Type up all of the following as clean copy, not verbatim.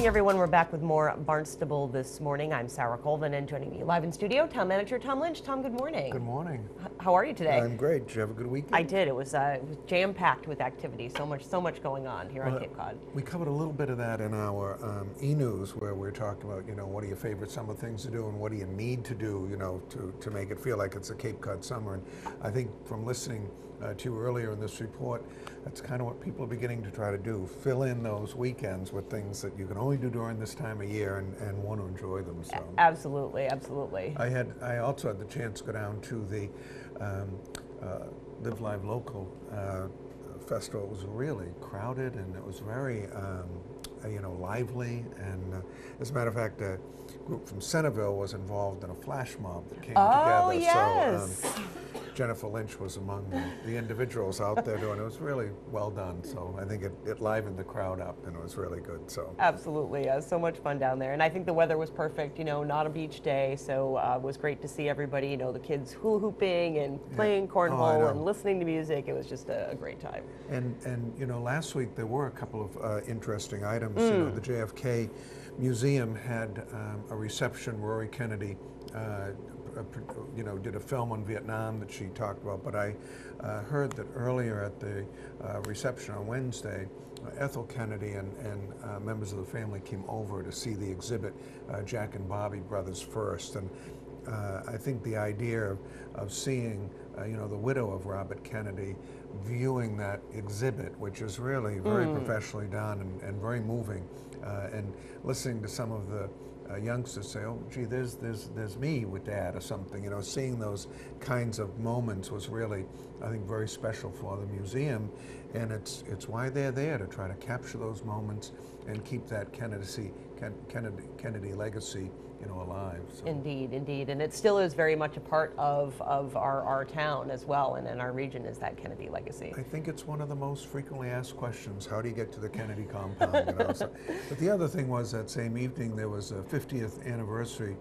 everyone. We're back with more Barnstable This Morning. I'm Sarah Colvin, and joining me live in studio, Town Manager Tom Lynch. Tom, good morning. Good morning. How are you today? I'm great. Did you have a good weekend? I did. It was jam-packed with activity. So much going on here on Cape Cod. We covered a little bit of that in our e-news, where we're talking about, what are your favorite summer things to do, and what do you need to do, to make it feel like it's a Cape Cod summer. And I think from listening to you earlier in this report, that's kind of what people are beginning to try to do. Fill in those weekends with things that you can only do during this time of year and want to enjoy them. So Absolutely, absolutely. I also had the chance to go down to the Live Live Local festival. It was really crowded, and it was very lively. And as a matter of fact, a group from Centerville was involved in a flash mob that came together. Oh, yes. So Jennifer Lynch was among the individuals out there doing it. It was really well done. So I think it livened the crowd up, and it was really good. So Absolutely, so much fun down there. And I think the weather was perfect, not a beach day, so it was great to see everybody, the kids hula hooping and playing cornhole and listening to music. It was just a great time. And last week there were a couple of interesting items. The JFK Museum had a reception. Rory Kennedy did a film on Vietnam that she talked about, but I heard that earlier at the reception on Wednesday, Ethel Kennedy and members of the family came over to see the exhibit, Jack and Bobby Brothers First. And I think the idea of seeing the widow of Robert Kennedy viewing that exhibit, which is really very professionally done and very moving, and listening to some of the youngsters say, "Oh, gee, there's me with Dad," or something. Seeing those kinds of moments was really, I think, very special for the museum, and it's why they're there, to try to capture those moments and keep that Kennedy legacy alive. So. Indeed, and it still is very much a part of our town as well, and in our region, is that Kennedy legacy. I think it's one of the most frequently asked questions. How do you get to the Kennedy compound? But the other thing was, that same evening there was a 50th anniversary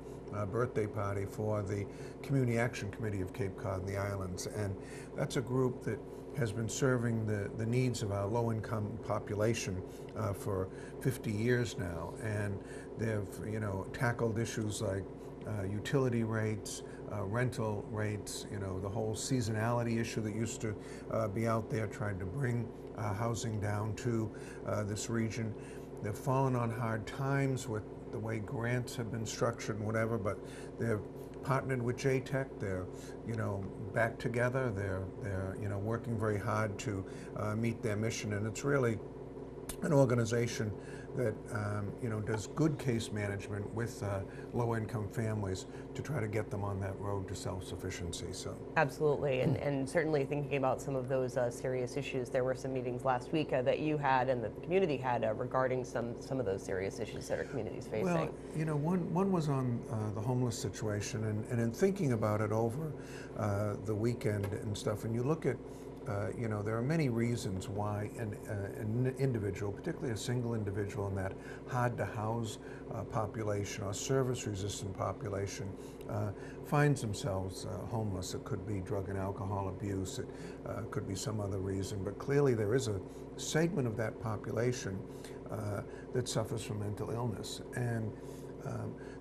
birthday party for the Community Action Committee of Cape Cod and the Islands, and that's a group that has been serving the needs of our low-income population for 50 years now, and they've tackled issues like utility rates, rental rates, the whole seasonality issue that used to be out there, trying to bring housing down to this region. They've fallen on hard times with the way grants have been structured and whatever, but they've partnered with JTech. They're back together. They're working very hard to meet their mission, and it's really an organization that does good case management with low-income families to try to get them on that road to self-sufficiency. So absolutely, and certainly thinking about some of those serious issues. There were some meetings last week that you had and that the community had regarding some of those serious issues that our community is facing. Well, one was on the homeless situation, and in thinking about it over the weekend and stuff, and you look at there are many reasons why an individual, particularly a single individual in that hard-to-house population or service-resistant population, finds themselves homeless. It could be drug and alcohol abuse. It could be some other reason. But clearly there is a segment of that population that suffers from mental illness. And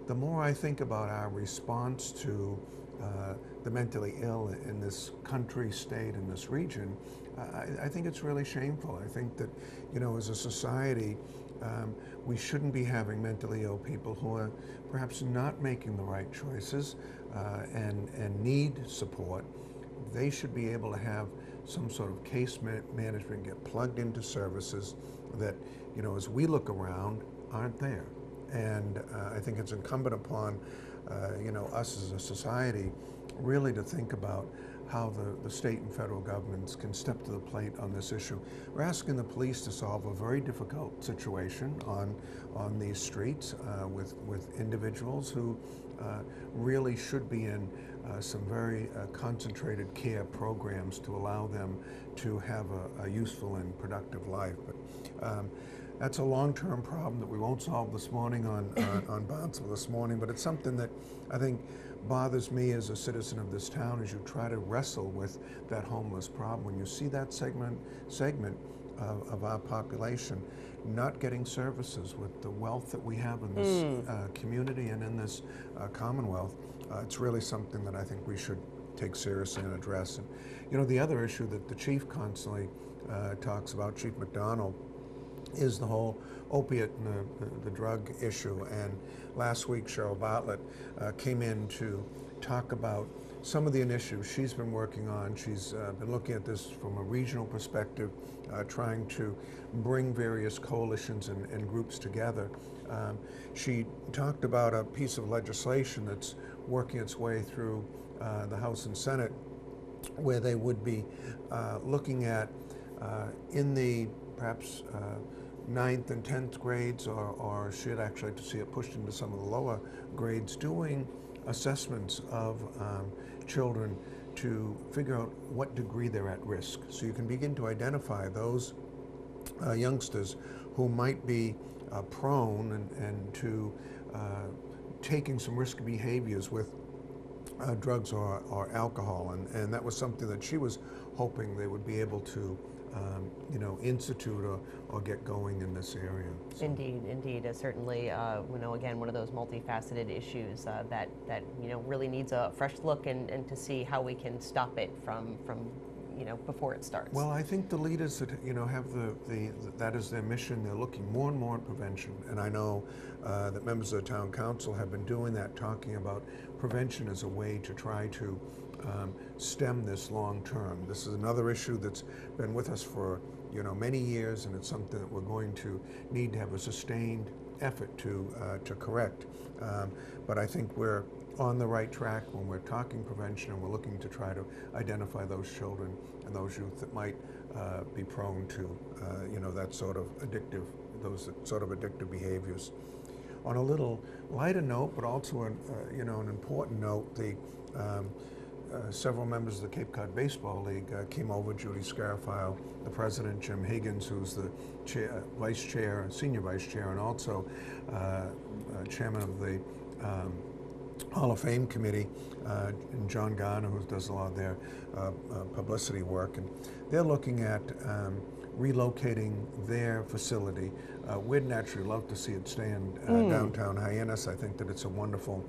the more I think about our response to the mentally ill in this country, state, in this region, I think it's really shameful. I think that, as a society, we shouldn't be having mentally ill people who are perhaps not making the right choices and need support. They should be able to have some sort of case management, get plugged into services that, as we look around, aren't there. And I think it's incumbent upon us as a society really to think about how the state and federal governments can step to the plate on this issue. We're asking the police to solve a very difficult situation on these streets with individuals who really should be in some very concentrated care programs to allow them to have a useful and productive life. But that's a long-term problem that we won't solve this morning on Barnstable This Morning, but it's something that I think bothers me as a citizen of this town as you try to wrestle with that homeless problem. When you see that segment, of our population not getting services with the wealth that we have in this community and in this Commonwealth. It's really something that I think we should take seriously and address. And, you know, the other issue that the chief constantly talks about, Chief McDonald, is the whole opiate and the drug issue. And last week, Cheryl Bartlett came in to talk about some of the initiatives she's been working on. She's been looking at this from a regional perspective, trying to bring various coalitions and groups together. She talked about a piece of legislation that's working its way through the House and Senate, where they would be looking at in the perhaps 9th and 10th grades, or should actually to see it pushed into some of the lower grades, doing assessments of children to figure out what degree they're at risk. So you can begin to identify those youngsters who might be prone and to taking some risky behaviors with drugs or alcohol. And that was something that she was hoping they would be able to you know, institute or get going in this area. So. Indeed. Certainly, you know, again, one of those multifaceted issues that you know, really needs a fresh look and to see how we can stop it from you know, before it starts. Well, I think the leaders that, you know, have that is their mission. They're looking more and more at prevention, and I know that members of the town council have been doing that, talking about prevention as a way to try to stem this long term. This is another issue that's been with us for, you know, many years, and it's something that we're going to need to have a sustained effort to correct. But I think we're on the right track when we're talking prevention, and we're looking to try to identify those children and those youth that might be prone to, you know, that sort of addictive, those sort of addictive behaviors. On a little lighter note, but also you know, an important note, the several members of the Cape Cod Baseball League came over. Judy Scarafile, the president, Jim Higgins, who's the chair, vice chair, senior vice chair, and also chairman of the Hall of Fame committee, and John Garner, who does a lot of their publicity work. And they're looking at relocating their facility. We'd naturally love to see it stay in downtown Hyannis. I think that it's a wonderful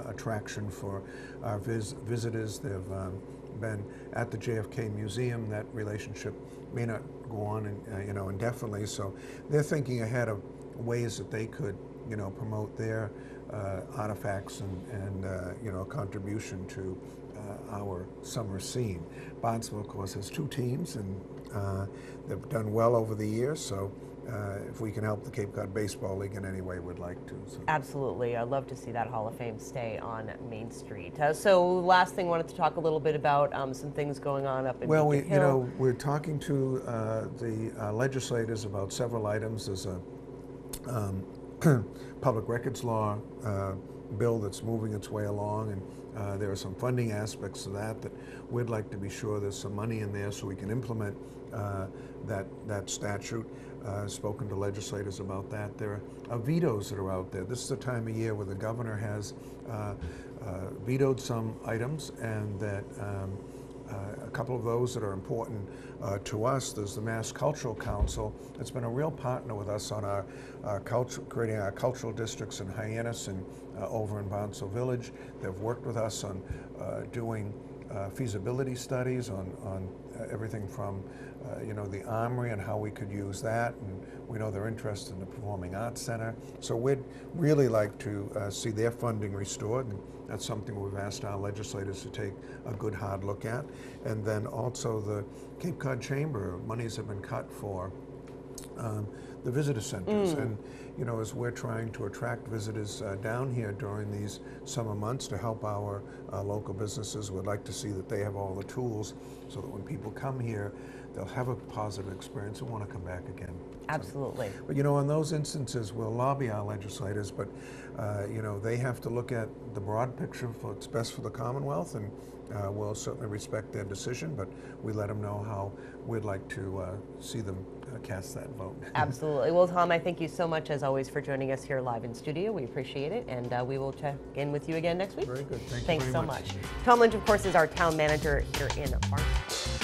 attraction for our visitors. They've been at the JFK Museum. That relationship may not go on, you know, indefinitely. So they're thinking ahead of ways that they could, you know, promote their artifacts and you know, contribution to our summer scene. Barnstable, of course, has 2 teams, and they've done well over the years. So if we can help the Cape Cod Baseball League in any way, we'd like to. So. Absolutely. I'd love to see that Hall of Fame stay on Main Street. So last thing, wanted to talk a little bit about some things going on up in Well, Beacon Hill. you know, we're talking to the legislators about several items. There's a public records law bill that's moving its way along, and there are some funding aspects to that we'd like to be sure there's some money in there so we can implement that statute. Spoken to legislators about that. There are vetoes that are out there. This is the time of year where the governor has vetoed some items, and that a couple of those that are important to us. There's the Mass Cultural Council. It's been a real partner with us on our creating our cultural districts in Hyannis and over in Barnstable Village. They've worked with us on doing feasibility studies on everything from you know, the Armory and how we could use that, and we know they're interested in the Performing Arts Center. So we'd really like to see their funding restored, and that's something we've asked our legislators to take a good hard look at. And then also the Cape Cod Chamber, monies have been cut for the visitor centers. And you know, as we're trying to attract visitors down here during these summer months to help our local businesses, we'd like to see that they have all the tools so that when people come here, they'll have a positive experience and want to come back again. Absolutely. So, but you know, in those instances, we'll lobby our legislators, but you know, they have to look at the broad picture for what's best for the Commonwealth, and we'll certainly respect their decision, but we let them know how we'd like to see them cast that vote. Absolutely. Well, Tom, I thank you so much, as always, for joining us here live in studio. We appreciate it, and we will check in with you again next week. Very good. Thanks so much. Tom Lynch, of course, is our town manager here in Barnstable.